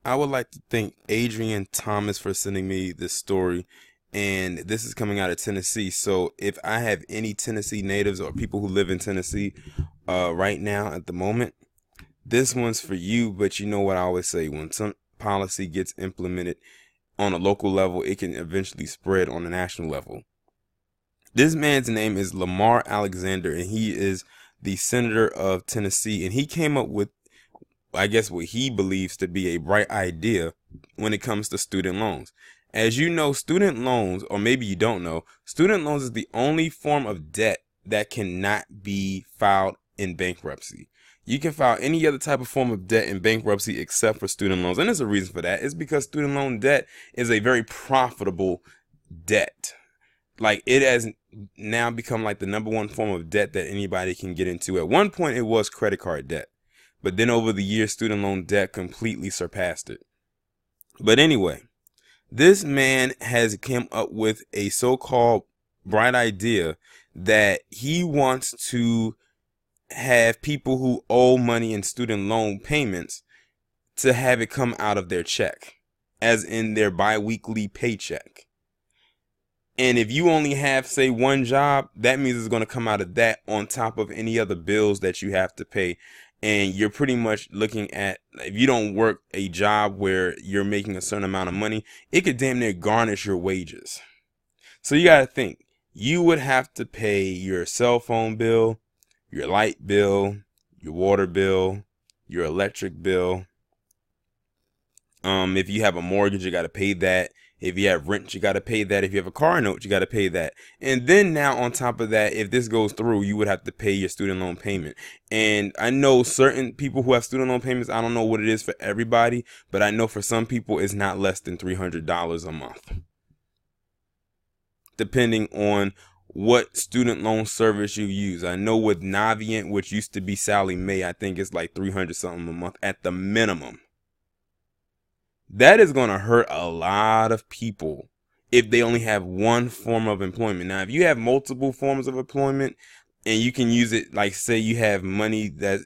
I would like to thank Adrian Thomas for sending me this story. And this is coming out of Tennessee. So if I have any Tennessee natives or people who live in Tennessee right now at the moment, this one's for you. But you know what I always say, when some policy gets implemented on a local level, it can eventually spread on a national level. This man's name is Lamar Alexander, and he is the senator of Tennessee. And he came up with, I guess, what he believes to be a bright idea when it comes to student loans. As you know, student loans, or maybe you don't know, student loans is the only form of debt that cannot be filed in bankruptcy. You can file any other type of form of debt in bankruptcy except for student loans. And there's a reason for that. It's because student loan debt is a very profitable debt. Like, it has now become like the number one form of debt that anybody can get into. At one point, it was credit card debt. But then over the years, student loan debt completely surpassed it. But anyway, this man has come up with a so-called bright idea that he wants to have people who owe money in student loan payments to have it come out of their check, as in their bi-weekly paycheck. And if you only have, say, one job, that means it's going to come out of that on top of any other bills that you have to pay. And you're pretty much looking at, if you don't work a job where you're making a certain amount of money, it could damn near garnish your wages. So you got to think, you would have to pay your cell phone bill, your light bill, your water bill, your electric bill. If you have a mortgage, you got to pay that. If you have rent, you got to pay that. If you have a car note, you got to pay that. And then now on top of that, if this goes through, you would have to pay your student loan payment. And I know certain people who have student loan payments, I don't know what it is for everybody, but I know for some people it's not less than $300 a month, depending on what student loan service you use. I know with Navient, which used to be Sally Mae, I think it's like 300 something a month at the minimum. That is going to hurt a lot of people if they only have one form of employment. Now, if you have multiple forms of employment and you can use it, like say you have money that,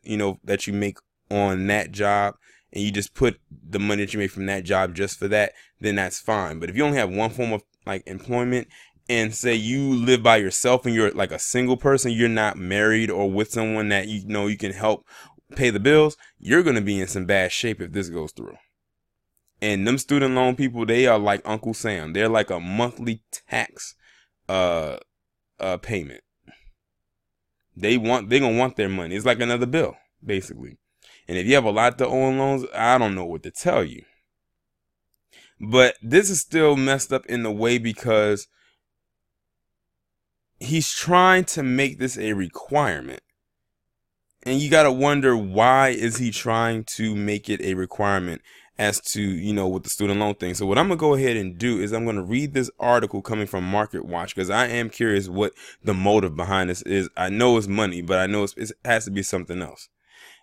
that you make on that job, and you just put the money that you make from that job just for that, then that's fine. But if you only have one form of like employment, and say you live by yourself and you're like a single person, you're not married or with someone that you can help pay the bills, you're going to be in some bad shape if this goes through. And them student loan people, they are like Uncle Sam. They're like a monthly tax payment. They're gonna want their money. It's like another bill, basically. And if you have a lot to owe in loans, I don't know what to tell you. But this is still messed up in the way because he's trying to make this a requirement. And you gotta wonder, why is he trying to make it a requirement as to, with the student loan thing? So what I'm gonna go ahead and do is I'm gonna read this article coming from Market Watch, because I am curious what the motive behind this is. I know it's money, but I know it has to be something else.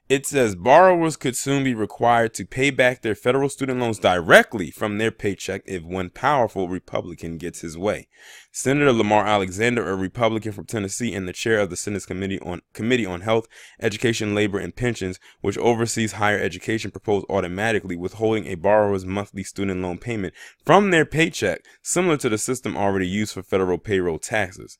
It says borrowers could soon be required to pay back their federal student loans directly from their paycheck if one powerful Republican gets his way. Senator Lamar Alexander, a Republican from Tennessee and the chair of the Senate's Committee on Health, Education, Labor, and Pensions, which oversees higher education, proposed automatically withholding a borrower's monthly student loan payment from their paycheck, similar to the system already used for federal payroll taxes.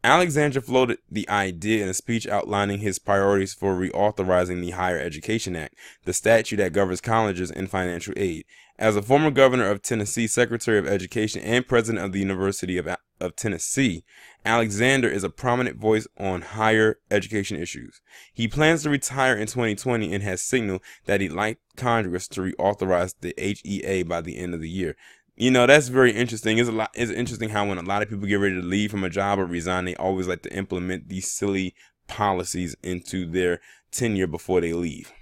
Alexander floated the idea in a speech outlining his priorities for reauthorizing the Higher Education Act, the statute that governs colleges and financial aid. As a former governor of Tennessee, Secretary of Education, and president of the University of Tennessee, Alexander is a prominent voice on higher education issues. He plans to retire in 2020 and has signaled that he'd like Congress to reauthorize the HEA by the end of the year. That's very interesting. It's interesting how when a lot of people get ready to leave from a job or resign, they always like to implement these silly policies into their tenure before they leave.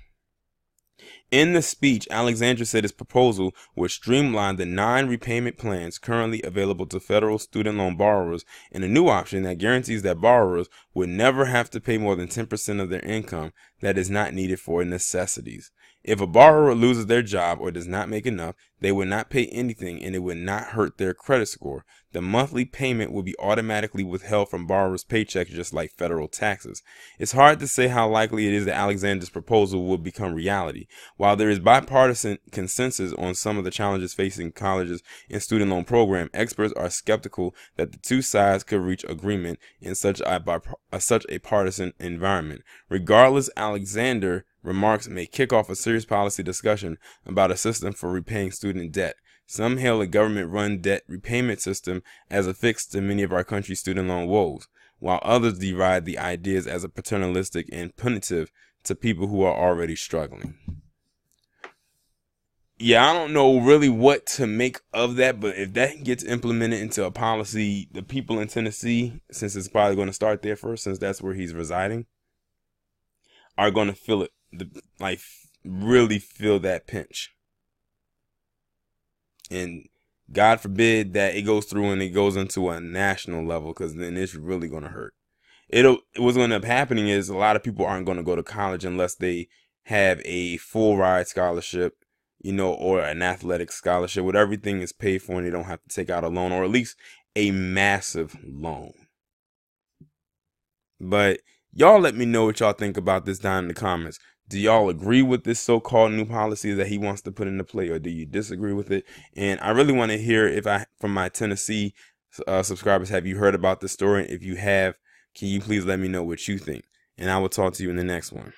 In the speech, Alexander said his proposal would streamline the 9 repayment plans currently available to federal student loan borrowers, and a new option that guarantees that borrowers would never have to pay more than 10% of their income that is not needed for necessities. If a borrower loses their job or does not make enough, they would not pay anything and it would not hurt their credit score. The monthly payment will be automatically withheld from borrowers' paychecks just like federal taxes. It's hard to say how likely it is that Alexander's proposal will become reality. While there is bipartisan consensus on some of the challenges facing colleges and student loan program, experts are skeptical that the two sides could reach agreement in such a partisan environment. Regardless, Alexander remarks may kick off a serious policy discussion about a system for repaying student debt. Some hail a government-run debt repayment system as a fix to many of our country's student loan woes, while others deride the ideas as a paternalistic and punitive to people who are already struggling. Yeah, I don't know really what to make of that, but if that gets implemented into a policy, the people in Tennessee, since it's probably going to start there first, since that's where he's residing, are going to feel it, like really feel that pinch. And God forbid that it goes through and it goes into a national level, because then it's really going to hurt. What's going to end up happening is a lot of people aren't going to go to college unless they have a full ride scholarship, or an athletic scholarship, where everything is paid for and they don't have to take out a loan, or at least a massive loan. But y'all let me know what y'all think about this down in the comments. Do y'all agree with this so-called new policy that he wants to put into play, or do you disagree with it? And I really want to hear from my Tennessee subscribers, have you heard about this story? If you have, can you please let me know what you think? And I will talk to you in the next one.